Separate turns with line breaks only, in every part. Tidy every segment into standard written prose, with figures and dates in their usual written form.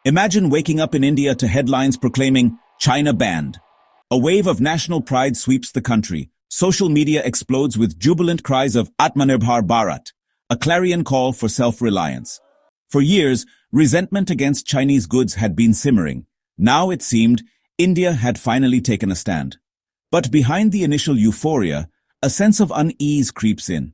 Imagine waking up in India to headlines proclaiming China banned. A wave of national pride sweeps the country. Social media explodes with jubilant cries of Atmanirbhar Bharat, a clarion call for self-reliance. For years, resentment against Chinese goods had been simmering. Now it seemed India had finally taken a stand. But behind the initial euphoria, a sense of unease creeps in.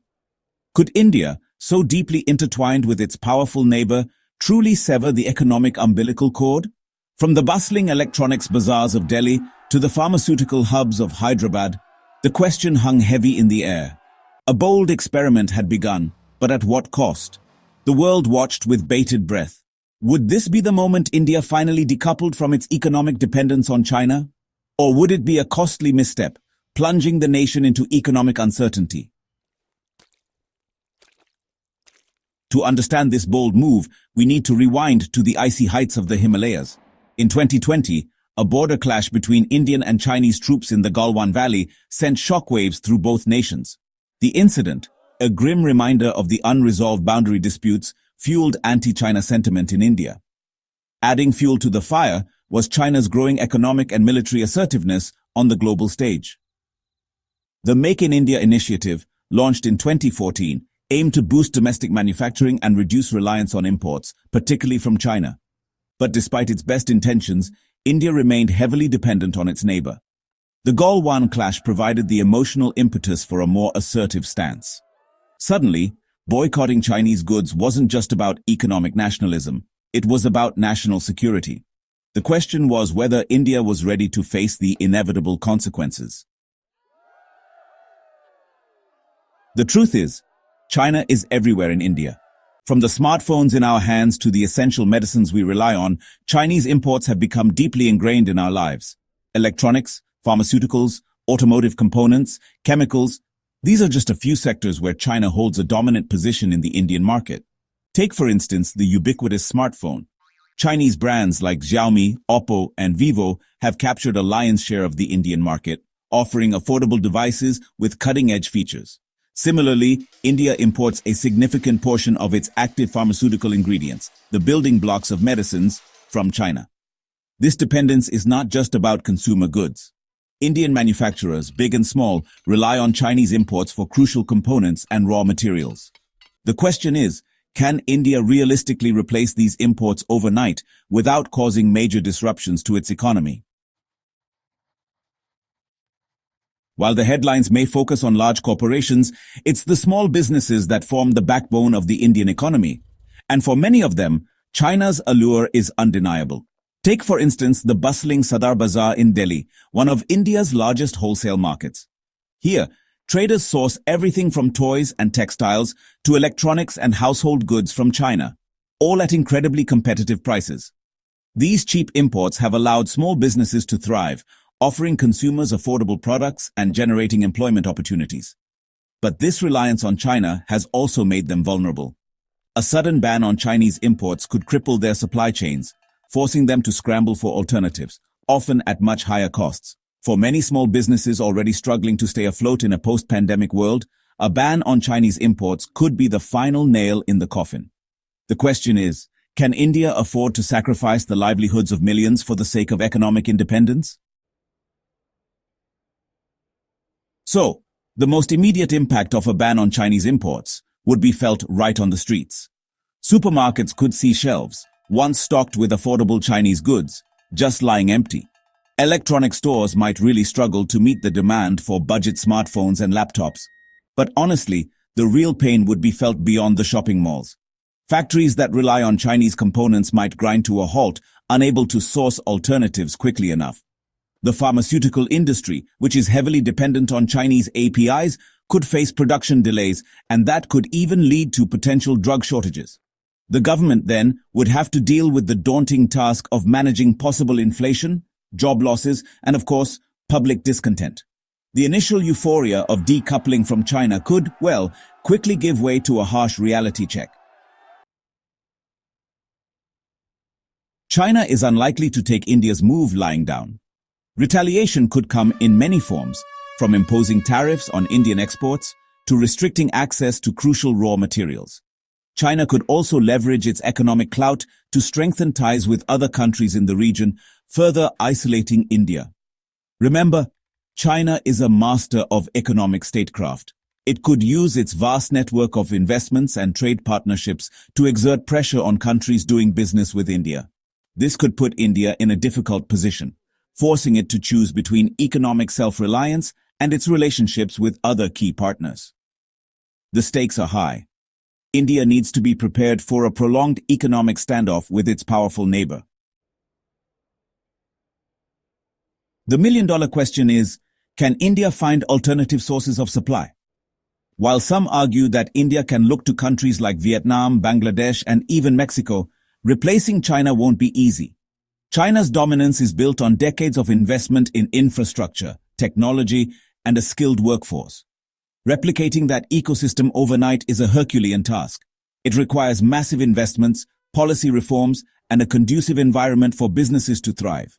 Could India, so deeply intertwined with its powerful neighbor, truly sever the economic umbilical cord? From the bustling electronics bazaars of Delhi to the pharmaceutical hubs of Hyderabad, the question hung heavy in the air. A bold experiment had begun, but at what cost? The world watched with bated breath. Would this be the moment India finally decoupled from its economic dependence on China? Or would it be a costly misstep, plunging the nation into economic uncertainty? To understand this bold move, we need to rewind to the icy heights of the Himalayas. In 2020, a border clash between Indian and Chinese troops in the Galwan Valley sent shockwaves through both nations. The incident, a grim reminder of the unresolved boundary disputes, fueled anti-China sentiment in India. Adding fuel to the fire was China's growing economic and military assertiveness on the global stage. The Make in India initiative, launched in 2014, aimed to boost domestic manufacturing and reduce reliance on imports, particularly from China. But despite its best intentions, India remained heavily dependent on its neighbor. The Galwan clash provided the emotional impetus for a more assertive stance. Suddenly, boycotting Chinese goods wasn't just about economic nationalism, it was about national security. The question was whether India was ready to face the inevitable consequences. The truth is, China is everywhere in India. From the smartphones in our hands to the essential medicines we rely on, Chinese imports have become deeply ingrained in our lives. Electronics, pharmaceuticals, automotive components, chemicals, these are just a few sectors where China holds a dominant position in the Indian market. Take, for instance, the ubiquitous smartphone. Chinese brands like Xiaomi, Oppo, and Vivo have captured a lion's share of the Indian market, offering affordable devices with cutting-edge features. Similarly, India imports a significant portion of its active pharmaceutical ingredients, the building blocks of medicines, from China. This dependence is not just about consumer goods. Indian manufacturers, big and small, rely on Chinese imports for crucial components and raw materials. The question is, can India realistically replace these imports overnight without causing major disruptions to its economy? While the headlines may focus on large corporations, it's the small businesses that form the backbone of the Indian economy. And for many of them, China's allure is undeniable. Take, for instance, the bustling Sadar Bazaar in Delhi, one of India's largest wholesale markets. Here, traders source everything from toys and textiles to electronics and household goods from China, all at incredibly competitive prices. These cheap imports have allowed small businesses to thrive, offering consumers affordable products and generating employment opportunities. But this reliance on China has also made them vulnerable. A sudden ban on Chinese imports could cripple their supply chains, forcing them to scramble for alternatives, often at much higher costs. For many small businesses already struggling to stay afloat in a post-pandemic world, a ban on Chinese imports could be the final nail in the coffin. The question is, can India afford to sacrifice the livelihoods of millions for the sake of economic independence? So, the most immediate impact of a ban on Chinese imports would be felt right on the streets. Supermarkets could see shelves, once stocked with affordable Chinese goods, just lying empty. Electronic stores might really struggle to meet the demand for budget smartphones and laptops. But honestly, the real pain would be felt beyond the shopping malls. Factories that rely on Chinese components might grind to a halt, unable to source alternatives quickly enough. The pharmaceutical industry, which is heavily dependent on Chinese APIs, could face production delays, and that could even lead to potential drug shortages. The government then would have to deal with the daunting task of managing possible inflation, job losses, and of course, public discontent. The initial euphoria of decoupling from China could, well, quickly give way to a harsh reality check. China is unlikely to take India's move lying down. Retaliation could come in many forms, from imposing tariffs on Indian exports to restricting access to crucial raw materials. China could also leverage its economic clout to strengthen ties with other countries in the region, further isolating India. Remember, China is a master of economic statecraft. It could use its vast network of investments and trade partnerships to exert pressure on countries doing business with India. This could put India in a difficult position, forcing it to choose between economic self-reliance and its relationships with other key partners. The stakes are high. India needs to be prepared for a prolonged economic standoff with its powerful neighbor. The million-dollar question is, can India find alternative sources of supply? While some argue that India can look to countries like Vietnam, Bangladesh, and even Mexico, replacing China won't be easy. China's dominance is built on decades of investment in infrastructure, technology, and a skilled workforce. Replicating that ecosystem overnight is a Herculean task. It requires massive investments, policy reforms, and a conducive environment for businesses to thrive.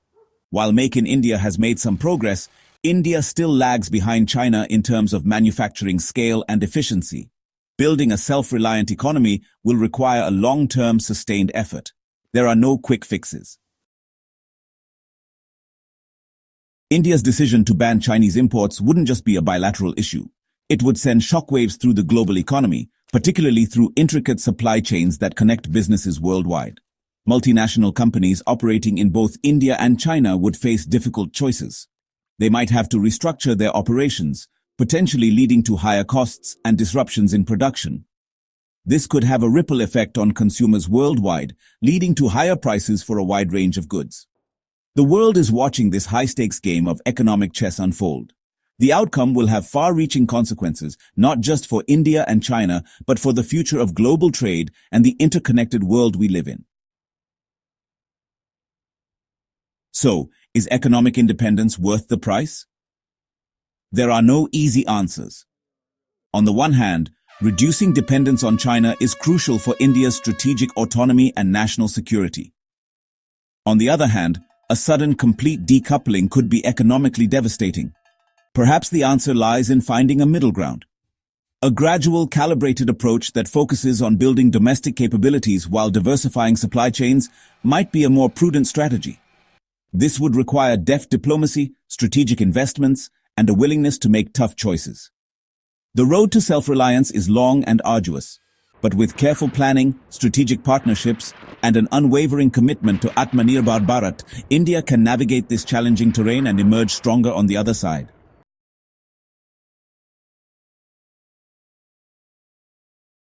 While Make in India has made some progress, India still lags behind China in terms of manufacturing scale and efficiency. Building a self-reliant economy will require a long-term sustained effort. There are no quick fixes. India's decision to ban Chinese imports wouldn't just be a bilateral issue. It would send shockwaves through the global economy, particularly through intricate supply chains that connect businesses worldwide. Multinational companies operating in both India and China would face difficult choices. They might have to restructure their operations, potentially leading to higher costs and disruptions in production. This could have a ripple effect on consumers worldwide, leading to higher prices for a wide range of goods. The world is watching this high-stakes game of economic chess unfold. The outcome will have far-reaching consequences, not just for India and China, but for the future of global trade and the interconnected world we live in. So, is economic independence worth the price? There are no easy answers. On the one hand, reducing dependence on China is crucial for India's strategic autonomy and national security. On the other hand, a sudden complete decoupling could be economically devastating. Perhaps the answer lies in finding a middle ground. A gradual, calibrated approach that focuses on building domestic capabilities while diversifying supply chains might be a more prudent strategy. This would require deft diplomacy, strategic investments, and a willingness to make tough choices. The road to self-reliance is long and arduous, but with careful planning, strategic partnerships, and an unwavering commitment to Atmanirbhar Bharat, India can navigate this challenging terrain and emerge stronger on the other side.